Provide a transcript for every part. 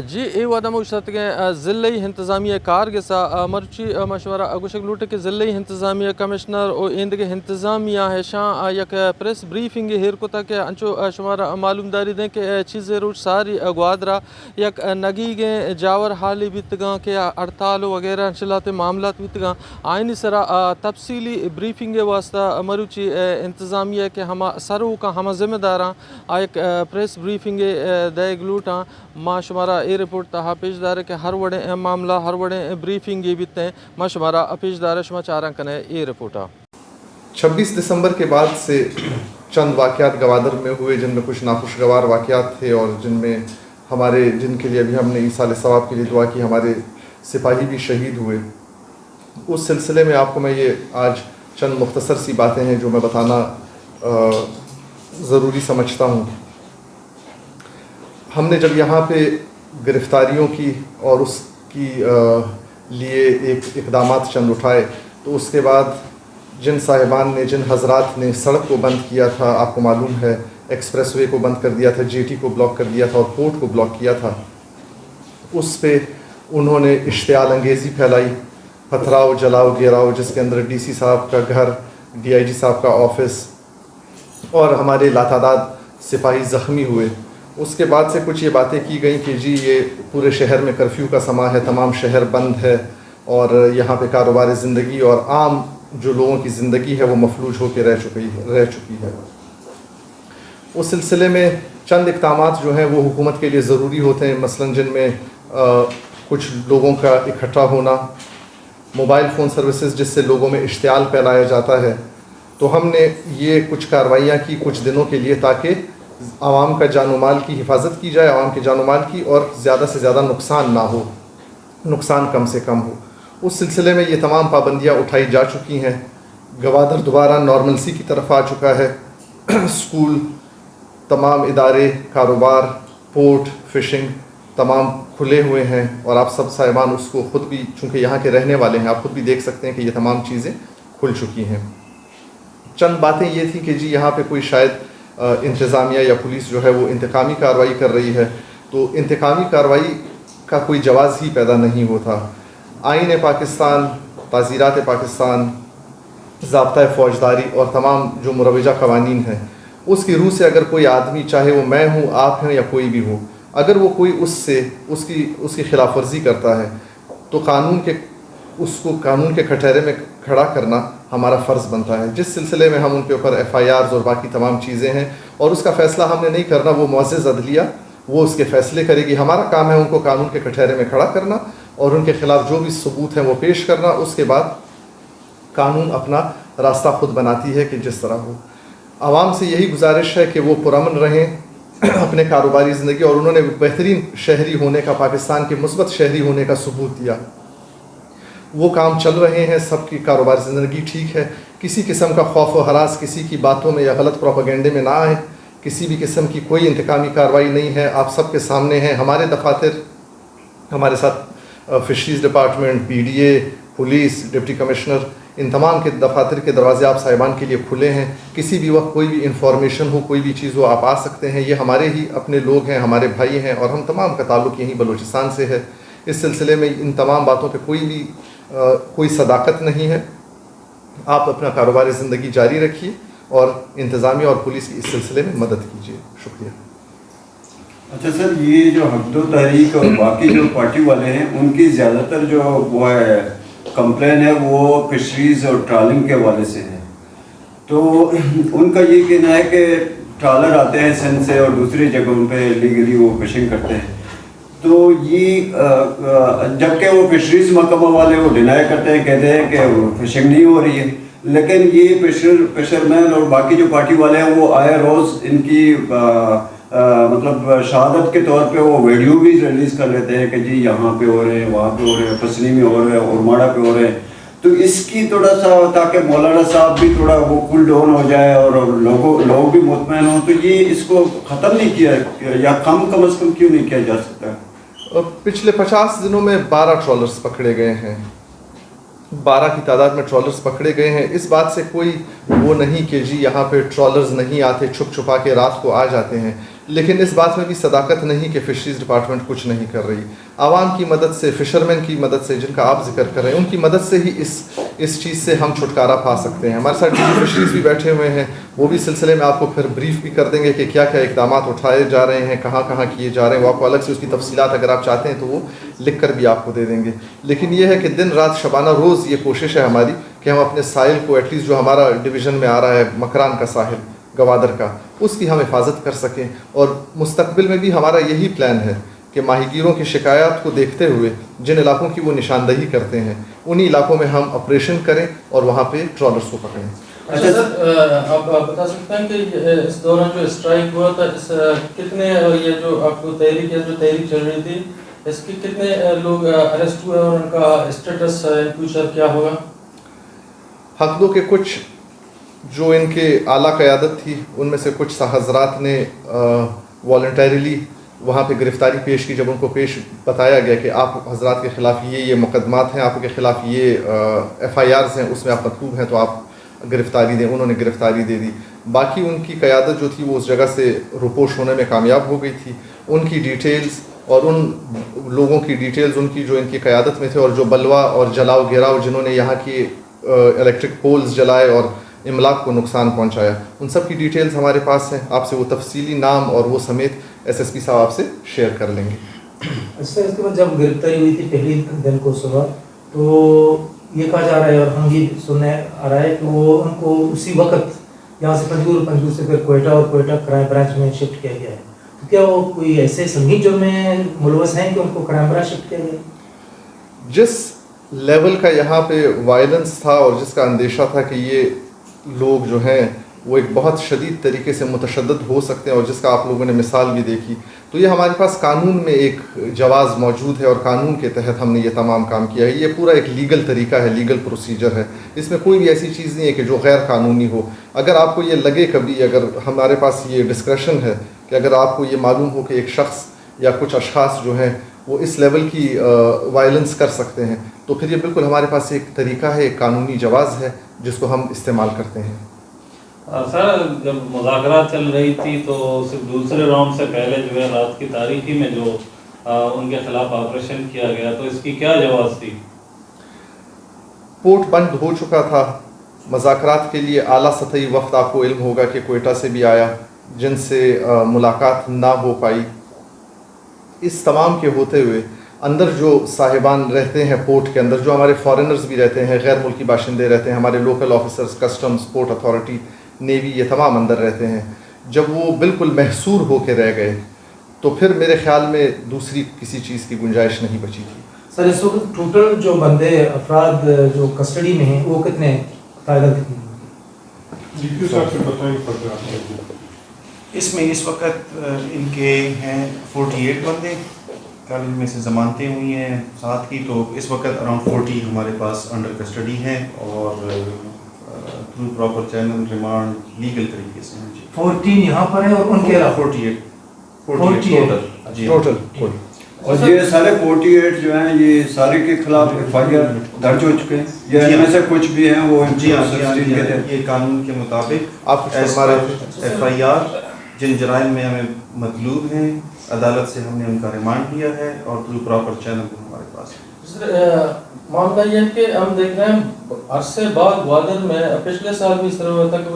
جی ای وعدہ مشتت کے ضلعی انتظامیہ کارگسا مرچی مشورہ گوشک لوٹ کے ضلعی انتظامیہ کمشنر او ایند کے انتظامیہ ہے شاہ یک پریس بریفنگ ہیر کو تک انچو شمارا معلوم داری دیں کہ چیزیں روچ ساری گوادرا یک نگی گیں جاور حالی بیتگاں کہ ہڑتال وغیرہ انشلات معاملات بیتگاں آئینی سرا تفصیلی بریفنگ واسطہ مروچی انتظامیہ کے ہما سرو کا ہما ذمہ داراں ایک پریس بریفنگ دے گلوٹاں ما شمارا اے رپورٹ تہا پیش دار ہے کہ ہر وڑے معاملہ ہر وڑے بریفنگ یہ بیتے ہیں ما شمارا پیش دار شما چاراں کنے اے رپورٹا 26 دسمبر کے بعد سے چند واقعات گوادر میں ہوئے جن میں کچھ ناخوشگوار واقعات تھے اور جن کے لیے ابھی ہم نے ایصال ثواب کے لیے دعا کی. ہمارے سپاہی بھی شہید ہوئے. اس سلسلے میں آپ کو میں یہ آج چند مختصر سی باتیں ہیں جو میں بتانا ضروری سمجھتا ہوں. ہم نے جب یہاں پہ گرفتاریوں کی اور اس کی لیے ایک اقدامات چند اٹھائے تو اس کے بعد جن صاحبان نے جن حضرات نے سڑک کو بند کیا تھا، آپ کو معلوم ہے ایکسپریس وے کو بند کر دیا تھا، جی ٹی کو بلاک کر دیا تھا اور پورٹ کو بلاک کیا تھا، اس پہ انہوں نے اشتعال انگیزی پھیلائی، پتھراؤ جلاؤ گیراؤ، جس کے اندر ڈی سی صاحب کا گھر، ڈی آئی جی صاحب کا آفس اور ہمارے لاتعداد سپاہی زخمی ہوئے. اس کے بعد سے کچھ یہ باتیں کی گئیں کہ جی یہ پورے شہر میں کرفیو کا سما ہے، تمام شہر بند ہے اور یہاں پہ کاروبار زندگی اور عام جو لوگوں کی زندگی ہے وہ مفلوج ہو کے رہ چکی ہے. اس سلسلے میں چند اقدامات جو ہیں وہ حکومت کے لیے ضروری ہوتے ہیں، مثلاً جن میں کچھ لوگوں کا اکٹھا ہونا، موبائل فون سروسز جس سے لوگوں میں اشتعال پھیلایا جاتا ہے. تو ہم نے یہ کچھ کارروائیاں کی کچھ دنوں کے لیے تاکہ عوام کا جان و مال کی حفاظت کی جائے، عوام کے جان و مال کی، اور زیادہ سے زیادہ نقصان نہ ہو، نقصان کم سے کم ہو. اس سلسلے میں یہ تمام پابندیاں اٹھائی جا چکی ہیں. گوادر دوبارہ نارملسی کی طرف آ چکا ہے. اسکول، تمام ادارے، کاروبار، پورٹ، فشنگ تمام کھلے ہوئے ہیں اور آپ سب صاحبان اس کو خود بھی چونکہ یہاں کے رہنے والے ہیں آپ خود بھی دیکھ سکتے ہیں کہ یہ تمام چیزیں کھل چکی ہیں. چند باتیں یہ تھیں کہ جی یہاں پہ کوئی شاید انتظامیہ یا پولیس جو ہے وہ انتقامی کارروائی کر رہی ہے، تو انتقامی کارروائی کا کوئی جواز ہی پیدا نہیں ہوتا. آئین پاکستان، تعزیرات پاکستان، ضابطۂ فوجداری اور تمام جو مروجہ قوانین ہیں اس کی روح سے اگر کوئی آدمی، چاہے وہ میں ہوں، آپ ہیں یا کوئی بھی ہو، اگر وہ کوئی اس کی خلاف ورزی کرتا ہے تو اس کو قانون کے کٹہرے میں کھڑا کرنا ہمارا فرض بنتا ہے. جس سلسلے میں ہم ان کے اوپر ایف آئی آرز اور باقی تمام چیزیں ہیں اور اس کا فیصلہ ہم نے نہیں کرنا، وہ معزز عدلیہ وہ اس کے فیصلے کرے گی. ہمارا کام ہے ان کو قانون کے کٹہرے میں کھڑا کرنا اور ان کے خلاف جو بھی ثبوت ہیں وہ پیش کرنا. اس کے بعد قانون اپنا راستہ خود بناتی ہے کہ جس طرح ہو. عوام سے یہی گزارش ہے کہ وہ پرامن رہیں اپنے کاروباری زندگی، اور انہوں نے بہترین شہری ہونے کا، پاکستان کے مثبت شہری ہونے کا ثبوت دیا. وہ کام چل رہے ہیں، سب کی کاروباری زندگی ٹھیک ہے. کسی قسم کا خوف و ہراس کسی کی باتوں میں یا غلط پروپیگنڈے میں نہ آئے. کسی بھی قسم کی کوئی انتقامی کارروائی نہیں ہے. آپ سب کے سامنے ہیں ہمارے دفاتر، ہمارے ساتھ fisheries department, P D A, police, deputy commissioner, ان تمام کے دفاتر کے دروازے آپ صاحبان کے لیے کھلے ہیں. کسی بھی وقت کوئی بھی انفارمیشن ہو، کوئی بھی چیز ہو، آپ آ سکتے ہیں. یہ ہمارے ہی اپنے لوگ ہیں، ہمارے بھائی ہیں اور ہم تمام کا تعلق یہیں بلوچستان سے ہے. اس سلسلے میں ان تمام باتوں پہ کوئی صداقت نہیں ہے. آپ اپنا کاروباری زندگی جاری رکھیے اور انتظامیہ اور پولیس کی اس سلسلے میں مدد کیجیے. شکریہ. اچھا سر، یہ جو حق و تحریک اور باقی جو پارٹی والے ہیں ان کی زیادہ تر جو وہ ہے کمپلین ہے وہ فشریز اور ٹرالنگ کے حوالے سے ہے. تو ان کا یہ کہنا ہے کہ ٹرالر آتے ہیں سندھ سے اور دوسری جگہوں پہ لیگلی وہ فشنگ کرتے ہیں. تو یہ جبکہ وہ فشریز محکمہ والے وہ ڈینائی کرتے ہیں، کہتے ہیں کہ فشنگ نہیں ہو رہی ہے، لیکن یہ فشرمین اور باقی جو پارٹی والے ہیں وہ آئے روز ان کی مطلب شہادت کے طور پہ وہ ویڈیو بھی ریلیز کر لیتے ہیں کہ جی یہاں پہ ہو رہے ہیں، وہاں پہ ہو رہے ہیں، پسنی میں ہو رہے ہیں، اورماڑا پہ ہو رہے ہیں. تو اس کی تھوڑا سا تاکہ مولانا صاحب بھی تھوڑا وہ کول ڈاؤن ہو جائے اور لوگ بھی مطمئن ہوں، تو یہ اس کو ختم نہیں کیا یا کم از کم کیوں نہیں کیا جا سکتا؟ پچھلے 50 دنوں میں 12 ٹرالرز پکڑے گئے ہیں. 12 کی تعداد میں ٹرالرز پکڑے گئے ہیں. اس بات سے کوئی وہ نہیں کہ جی یہاں پہ ٹرالرز نہیں آتے، چھپ چھپا کے رات کو آ جاتے ہیں. لیکن اس بات میں بھی صداقت نہیں کہ فشریز ڈپارٹمنٹ کچھ نہیں کر رہی. عوام کی مدد سے, فشرمین کی مدد سے جن کا آپ ذکر کر رہے ہیں, ان کی مدد سے ہی اس چیز سے ہم چھٹکارا پا سکتے ہیں. ہمارے ساتھ ڈی فشریز بھی بیٹھے ہوئے ہیں, وہ بھی سلسلے میں آپ کو پھر بریف بھی کر دیں گے کہ کیا کیا اقدامات اٹھائے جا رہے ہیں, کہاں کہاں کیے جا رہے ہیں. وہ آپ کو الگ سے اس کی تفصیلات اگر آپ چاہتے ہیں تو وہ لکھ کر بھی آپ کو دے دیں گے. لیکن یہ ہے کہ دن رات شبانہ روز یہ کوشش ہے ہماری کہ ہم اپنے ساحل کو ایٹ لیسٹ جو ہمارا ڈویژن میں آ رہا ہے مکران کا ساحل گوادر کا, اس کی ہم حفاظت کر سکیں. اور مستقبل میں بھی ہمارا یہی پلان ہے کہ ماہی گیروں کی شکایات کو دیکھتے ہوئے جن علاقوں کی وہ نشاندہی کرتے ہیں انہی علاقوں میں ہم آپریشن کریں اور وہاں پہ ٹرالرز کو پکڑیں. اچھا سر, آپ بتا سکتے ہیں کہ اس دوران جو اسٹرائک ہوا تھا, اس کتنے, یہ جو آپ کو تحریک چل رہی تھی, اس کے کتنے لوگ اریسٹ ہوئے اور ان کا اسٹیٹس ان فیوچر کیا ہوگا؟ حقدو کے کچھ جو ان کے اعلیٰ قیادت تھی ان میں سے کچھ حضرات نے والنٹریلی وہاں پہ گرفتاری پیش کی. جب ان کو پیش بتایا گیا کہ آپ حضرات کے خلاف یہ مقدمات ہیں, آپ کے خلاف یہ FIRs ہیں, اس میں آپ مطلوب ہیں تو آپ گرفتاری دیں, انہوں نے گرفتاری دے دی. باقی ان کی قیادت جو تھی وہ اس جگہ سے روپوش ہونے میں کامیاب ہو گئی تھی. ان کی ڈیٹیلز اور ان لوگوں کی ڈیٹیلز ان کی جو ان کی قیادت میں تھے اور جو بلوا اور جلاؤ گراؤ جنہوں نے یہاں کی الیکٹرک پولز جلائے اور املاک کو نقصان پہنچایا, ان سب کی ڈیٹیلز ہمارے پاس ہیں. آپ سے وہ تفصیلی نام اور وہ سمیت SSP صاحب آپ سے شیئر کر لیں گے. اچھا, اس کے بعد جب گرفتاری ہوئی تھی پہلی دن کو صبح, تو یہ کہا جا رہا ہے اور ہم یہ سننے آ رہا ہے کہ وہ ان کو اسی وقت یہاں سے پنجگور سے پھر کوئٹہ اور کوئٹہ کرائم برانچ میں شفٹ کیا گیا ہے. تو کیا وہ کوئی ایسے سنگین جرم میں ملوث ہیں کہ ان کو کرائم برانچ شفٹ کیا گیا؟ جس لیول کا یہاں پہ وائلنس تھا اور جس کا اندیشہ تھا کہ یہ لوگ جو ہیں وہ ایک بہت شدید طریقے سے متشدد ہو سکتے ہیں اور جس کا آپ لوگوں نے مثال بھی دیکھی, تو یہ ہمارے پاس قانون میں ایک جواز موجود ہے اور قانون کے تحت ہم نے یہ تمام کام کیا ہے. یہ پورا ایک لیگل طریقہ ہے, لیگل پروسیجر ہے. اس میں کوئی بھی ایسی چیز نہیں ہے کہ جو غیر قانونی ہو. اگر آپ کو یہ لگے کبھی, اگر ہمارے پاس یہ ڈسکریشن ہے کہ اگر آپ کو یہ معلوم ہو کہ ایک شخص یا کچھ اشخاص جو ہیں وہ اس لیول کی وائلنس کر سکتے ہیں, تو پھر یہ بالکل ہمارے پاس ایک طریقہ ہے, ایک قانونی جواز ہے جس کو ہم استعمال کرتے ہیں. سر, جب مذاکرات چل رہی تھی تو صرف دوسرے راؤنڈ سے پہلے جو ہے رات کی تاریخی میں جو ان کے خلاف آپریشن کیا گیا, تو اس کی کیا جواز تھی؟ پورٹ بند ہو چکا تھا. مذاکرات کے لیے اعلیٰ سطحی وفد آپ کو علم ہوگا کہ کوئٹہ سے بھی آیا, جن سے ملاقات نہ ہو پائی. اس تمام کے ہوتے ہوئے اندر جو صاحبان رہتے ہیں پورٹ کے اندر, جو ہمارے فارنرز بھی رہتے ہیں, غیر ملکی باشندے رہتے ہیں, ہمارے local officers, customs, port authority, navy, یہ تمام اندر رہتے ہیں, جب وہ بالکل محصور ہو کے رہ گئے تو پھر میرے خیال میں دوسری کسی چیز کی گنجائش نہیں بچی تھی. سر, اس وقت ٹوٹل جو بندے افراد جو کسٹڈی میں ہیں وہ کتنے, تعداد کتنی؟ اس میں اس وقت ان کے ہیں 48 بندے, کل میں سے ضمانتیں ہوئی ہیں 7 کی, تو اس وقت اراؤنڈ 40 ہمارے پاس انڈر کسٹڈی ہیں اور through proper channel remand legal طریقے سے ہیں. 14 یہاں پر ہیں اور ان کے علاوہ 48 ٹوٹل. اور یہ سارے 48 جو ہیں یہ سارے کے خلاف FIR درج ہو چکے ہیں, یا ان میں سے کچھ بھی ہیں وہ جی ہاں, یہ قانون کے مطابق آپ FIR جن جرائم میں ہمیں مطلوب ہیں عدالت سے ہم نے ان کا ریمانڈ لیا ہے اور تھرو پراپر چینل ہمارے پاس ہے. معاملہ یہ ہے کہ ہم دیکھ رہے ہیں عرصے بعد گوادر میں پچھلے سال بھی اس طرح ہوا تھا کہ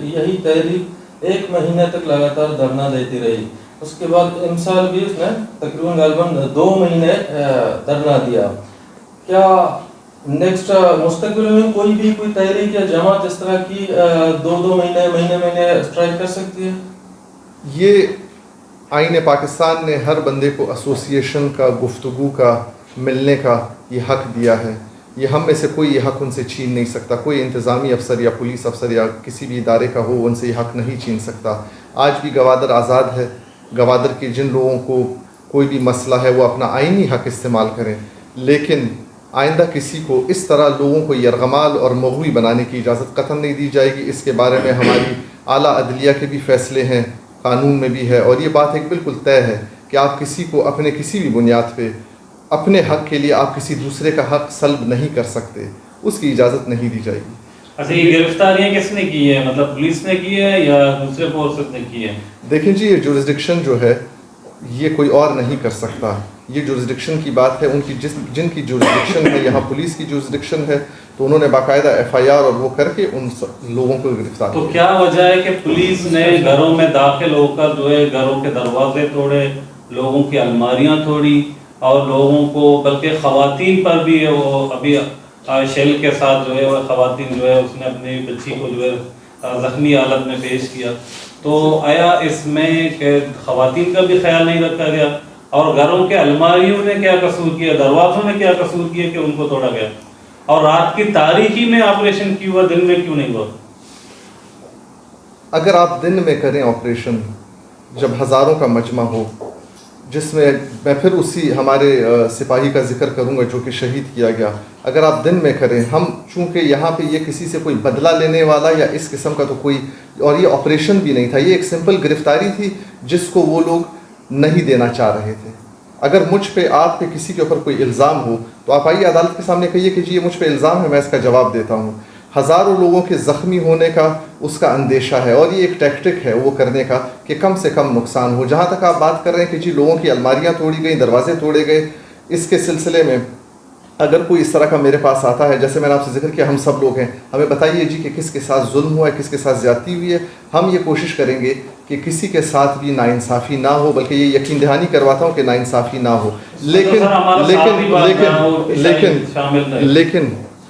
یہی تحریک 1 مہینے تک لگاتار دھرنا دیتی رہی. اس کے بعد ان سال بھی اس نے تقریباً غالباً 2 مہینے دھرنا دیا. کیا نیکسٹ مستقبل میں کوئی تحریک یا جماعت اس طرح کی 2 مہینے اسٹرائک کر سکتی ہے؟ یہ آئین پاکستان نے ہر بندے کو ایسوسیشن کا, گفتگو کا, ملنے کا یہ حق دیا ہے. یہ ہم میں سے کوئی یہ حق ان سے چھین نہیں سکتا. کوئی انتظامی افسر یا پولیس افسر یا کسی بھی ادارے کا ہو ان سے یہ حق نہیں چھین سکتا. آج بھی گوادر آزاد ہے. گوادر کے جن لوگوں کو کوئی بھی مسئلہ ہے وہ اپنا آئینی حق استعمال کریں, لیکن آئندہ کسی کو اس طرح لوگوں کو یرغمال اور مغوی بنانے کی اجازت قطعاً نہیں دی جائے گی. اس کے بارے میں ہماری اعلیٰ عدلیہ کے بھی فیصلے ہیں, قانون میں بھی ہے, اور یہ بات ایک بالکل طے ہے کہ آپ کسی کو اپنے کسی بھی بنیاد پہ اپنے حق کے لیے آپ کسی دوسرے کا حق سلب نہیں کر سکتے, اس کی اجازت نہیں دی جائے گی. اچھا یہ گرفتاریاں کس نے کی ہے, مطلب پولیس نے کی ہے یا دوسرے فورسز نے کی ہے؟ دیکھیں جی یہ جورسڈکشن جو ہے یہ کوئی اور نہیں کر سکتا, یہ جورسڈکشن کی بات ہے ان کی, جن کی جورسڈکشن ہے, یہاں پولیس کی جورسڈکشن ہے, تو انہوں نے باقاعدہ FIR اور وہ کر کے ان لوگوں کو گرفتار تو کیا وجہ ہے کہ پولیس نے گھروں میں داخل ہو کر جو ہے گھروں کے دروازے توڑے, لوگوں کی الماریاں توڑی اور لوگوں کو, بلکہ خواتین پر بھی وہ ابھی شیل کے ساتھ جو ہے وہ خواتین جو ہے اس نے اپنی بچی کو جو ہے زخمی حالت میں پیش کیا, تو آیا اس میں کہ خواتین کا بھی خیال نہیں رکھا گیا اور گھروں کے الماریوں نے کیا قصور کیا, دروازوں نے کیا قصور کیا کہ ان کو توڑا گیا, اور رات کی تاریکی میں آپریشن کیوں ہوا, دن میں کیوں نہیں ہوا؟ اگر آپ دن میں کریں آپریشن جب ہزاروں کا مجمع ہو, جس میں پھر اسی ہمارے سپاہی کا ذکر کروں گا جو کہ شہید کیا گیا, اگر آپ دن میں کریں, ہم چونکہ یہاں پہ یہ کسی سے کوئی بدلہ لینے والا یا اس قسم کا تو کوئی, اور یہ آپریشن بھی نہیں تھا, یہ ایک سمپل گرفتاری تھی جس کو وہ لوگ نہیں دینا چاہ رہے تھے. اگر مجھ پہ, آپ پہ کسی کے اوپر کوئی الزام ہو تو آپ آئیے عدالت کے سامنے کہیے کہ جی یہ مجھ پہ الزام ہے, میں اس کا جواب دیتا ہوں. ہزاروں لوگوں کے زخمی ہونے کا اس کا اندیشہ ہے اور یہ ایک ٹیکٹک ہے وہ کرنے کا کہ کم سے کم نقصان ہو. جہاں تک آپ بات کر رہے ہیں کہ جی لوگوں کی الماریاں توڑی گئیں, دروازے توڑے گئے, اس کے سلسلے میں اگر کوئی اس طرح کا میرے پاس آتا ہے, جیسے میں نے آپ سے ذکر کیا ہم سب لوگ ہیں, ہمیں بتائیے جی کہ کس کے ساتھ ظلم ہوا ہے, کس کے ساتھ زیادتی ہوئی ہے, ہم یہ کوشش کریں گے کہ کسی کے ساتھ بھی ناانصافی نہ ہو, بلکہ یہ یقین دہانی کرواتا ہوں کہ ناانصافی نہ ہو.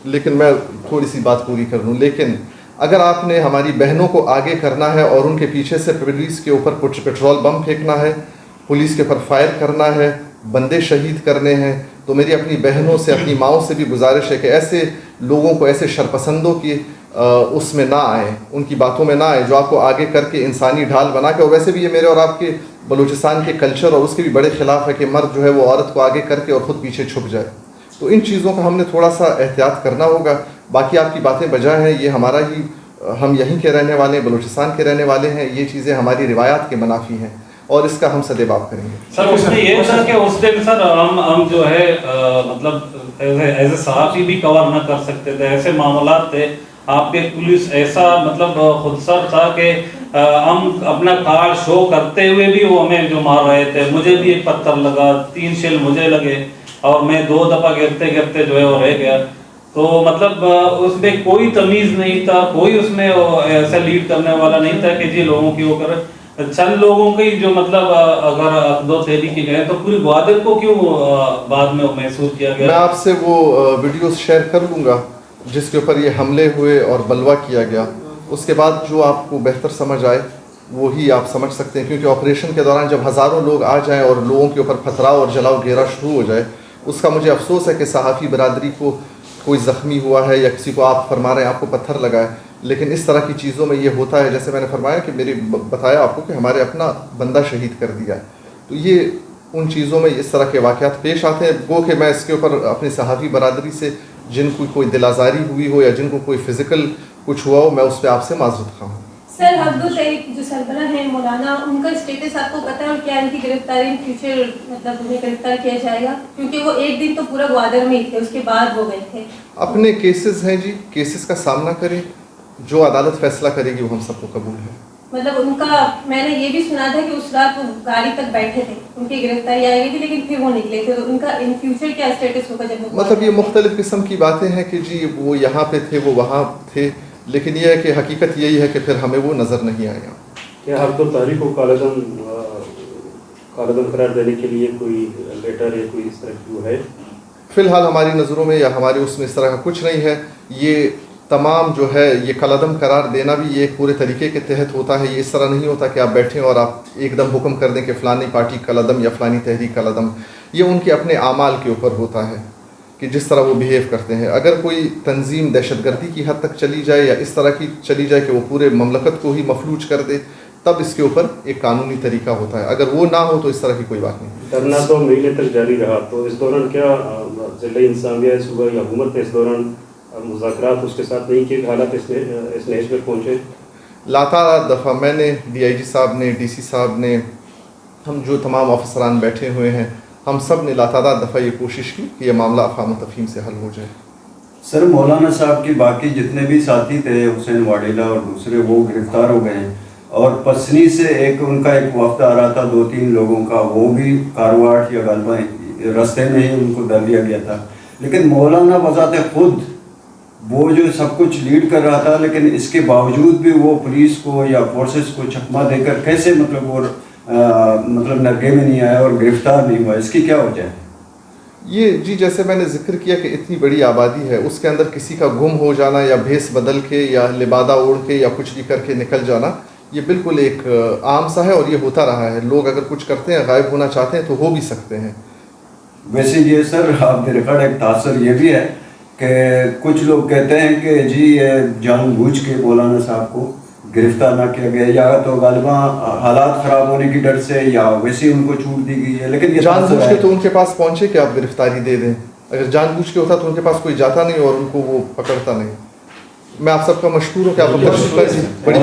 لیکن میں تھوڑی سی بات پوری کر لوں. لیکن اگر آپ نے ہماری بہنوں کو آگے کرنا ہے اور ان کے پیچھے سے پولیس کے اوپر پیٹرول بم پھینکنا ہے, پولیس کے اوپر فائر کرنا ہے, بندے شہید کرنے ہیں, تو میری اپنی بہنوں سے, اپنی ماؤں سے بھی گزارش ہے کہ ایسے لوگوں کو, ایسے شرپسندوں کی اس میں نہ آئیں, ان کی باتوں میں نہ آئیں جو آپ کو آگے کر کے انسانی ڈھال بنا کے, اور ویسے بھی یہ میرے اور آپ کے بلوچستان کے کلچر اور اس کے بھی بڑے خلاف ہے کہ مرد جو ہے وہ عورت کو آگے کر کے اور خود پیچھے چھپ جائے. تو ان چیزوں کا ہم نے تھوڑا سا احتیاط کرنا ہوگا. باقی آپ کی باتیں بجا ہیں, یہ ہمارا ہی, ہم یہیں کے رہنے والے ہیں, بلوچستان کے رہنے والے ہیں, یہ چیزیں ہماری روایات کے منافی ہیں اور اس کا ہم سدباب کریں گے. سر اس میں یہ تھا کہ اس دن سر ہم جو ہے مطلب ایز اے صحافی بھی کور نہ کر سکتے تھے, ایسے معاملات تھے, آپ کے پولیس ایسا مطلب خود سر تھا کہ ہم اپنا کار شو کرتے ہوئے بھی وہ ہمیں جو مار رہے تھے, مجھے بھی ایک پتھر لگا, 3 شیل مجھے لگے اور میں 2 دفعہ گرتے گرتے جو ہے وہ رہ گیا. تو مطلب اس میں کوئی تمیز نہیں تھا, کوئی اس میں ایسا لیڈ کرنے والا نہیں تھا کہ جی لوگوں کی وہ کرے. چند لوگوں کی جو مطلب اگر دو تحریک کی گئے تو پوری گوادر کو کیوں بعد میں محسوس کیا گیا؟ میں آپ سے وہ ویڈیوز شیئر کر لوں گا جس کے اوپر یہ حملے ہوئے اور بلوا کیا گیا. اس کے بعد جو آپ کو بہتر سمجھ آئے وہی آپ سمجھ سکتے ہیں, کیونکہ آپریشن کے دوران جب ہزاروں لوگ آ جائیں اور لوگوں کے اوپر پتھراؤ اور جلاؤ گیرا شروع ہو جائے, اس کا مجھے افسوس ہے کہ صحافی برادری کو کوئی زخمی ہوا ہے یا کسی کو آپ فرما رہے ہیں آپ کو پتھر لگا ہے. لیکن اس طرح کی چیزوں میں یہ ہوتا ہے, جیسے میں نے فرمایا کہ بتایا آپ کو کہ ہمارے اپنا بندہ شہید کر دیا ہے, تو یہ ان چیزوں میں اس طرح کے واقعات پیش آتے ہیں. گو کہ میں اس کے اوپر اپنی صحافی برادری سے جن کو کوئی دل آزاری ہوئی ہو یا جن کو کوئی فزیکل کچھ ہوا ہو, میں اس پہ آپ سے معذرت خواہ ہوں. سر حق تحریک جو سربراہ ہیں مولانا, ان کا اسٹیٹس آپ کو پتہ ہے اور کیا ان کی گرفتاری ان فیوچر مطلب انہیں گرفتار کیا جائے گا؟ کیونکہ وہ ایک دن تو پورا گوادر میں ہی تھے, اس کے بعد وہ گئے تھے. اپنے کیسز ہیں جی, کیسز کا سامنا کریں, جو عدالت فیصلہ کرے گی وہ ہم سب کو قبول ہے. مطلب ان کا میں نے یہ بھی سنا تھا کہ اس رات وہ گاڑی تک بیٹھے تھے, ان کی گرفتاری آئی تھی لیکن پھر وہ نکلے تھے, تو ان کا ان فیوچر کیا اسٹیٹس ہوگا جب وہ مطلب یہ مختلف قسم کی باتیں ہیں کہ جی وہ یہاں پہ تھے, وہ وہاں تھے, لیکن یہ ہے کہ حقیقت یہی ہے کہ پھر ہمیں وہ نظر نہیں آیا. کیا حق تحریک کو کالعدم قرار دینے کے لیے کوئی لیٹر یا کوئی اس طرح کی وہ ہے؟ فی الحال ہماری نظروں میں یا ہمارے اس میں اس طرح کا کچھ نہیں ہے. یہ تمام جو ہے یہ کالعدم قرار دینا بھی یہ ایک پورے طریقے کے تحت ہوتا ہے. یہ اس طرح نہیں ہوتا کہ آپ بیٹھیں اور آپ ایک دم حکم کر دیں کہ فلانی پارٹی کالعدم یا فلانی تحریک کالعدم. یہ ان کے اپنے اعمال کے اوپر ہوتا ہے کہ جس طرح وہ بیہیو کرتے ہیں. اگر کوئی تنظیم دہشت گردی کی حد تک چلی جائے یا اس طرح کی چلی جائے کہ وہ پورے مملکت کو ہی مفلوج کر دے, تب اس کے اوپر ایک قانونی طریقہ ہوتا ہے. اگر وہ نہ ہو تو اس طرح کی کوئی بات نہیں. دھرنا 2 مہینے تک جاری رہا, تو اس دوران کیا ضلع انتظامیہ صوبہ یا حکومت نے اس دوران مذاکرات اس کے ساتھ نہیں کیے, حالات اس نہج پر پہنچے؟ لاتعداد دفعہ میں نے DIG صاحب نے, DC صاحب نے, ہم جو تمام افسران بیٹھے ہوئے ہیں, ہم سب نے لاتعداد دفعہ یہ کوشش کی کہ یہ معاملہ افہام و تفہیم سے حل ہو جائے. سر مولانا صاحب کی باقی جتنے بھی ساتھی تھے حسین واڈیلا اور دوسرے وہ گرفتار ہو گئے ہیں، اور پسنی سے ان کا ایک وفد آ رہا تھا 2-3 لوگوں کا، وہ بھی کارواٹ یا غالبا رستے میں ہی ان کو در لیا گیا تھا. لیکن مولانا بذات خود وہ جو سب کچھ لیڈ کر رہا تھا، لیکن اس کے باوجود بھی وہ پولیس کو یا فورسز کو چکمہ دے کر کیسے وہ نرگے میں نہیں آیا اور گرفتار نہیں ہوا، اس کی کیا وجہ ہے؟ یہ جی جیسے میں نے ذکر کیا کہ اتنی بڑی آبادی ہے، اس کے اندر کسی کا گم ہو جانا یا بھیس بدل کے یا لبادہ اوڑھ کے یا کچھ بھی کر کے نکل جانا، یہ بالکل ایک عام سا ہے اور یہ ہوتا رہا ہے. لوگ اگر کچھ کرتے ہیں، غائب ہونا چاہتے ہیں تو ہو بھی سکتے ہیں. ویسے یہ سر آپ کے ریکارڈ ایک تاثر یہ بھی ہے کہ کچھ لوگ کہتے ہیں کہ جی یہ جان بوجھ کے مولانا صاحب کو گرفتار نہ کیا گیا، یا تو غالباً حالات خراب ہونے کی ڈر سے یا ویسے ان کو چھوٹ دی گئی ہے. لیکن یہ جان بوجھ کے تو ان کے پاس پہنچے کہ آپ گرفتاری دے دیں. اگر جان بوجھ کے ہوتا تو ان کے پاس کوئی جاتا نہیں اور ان کو وہ پکڑتا نہیں. میں آپ سب کا مشکور ہوں کہ آپ بڑی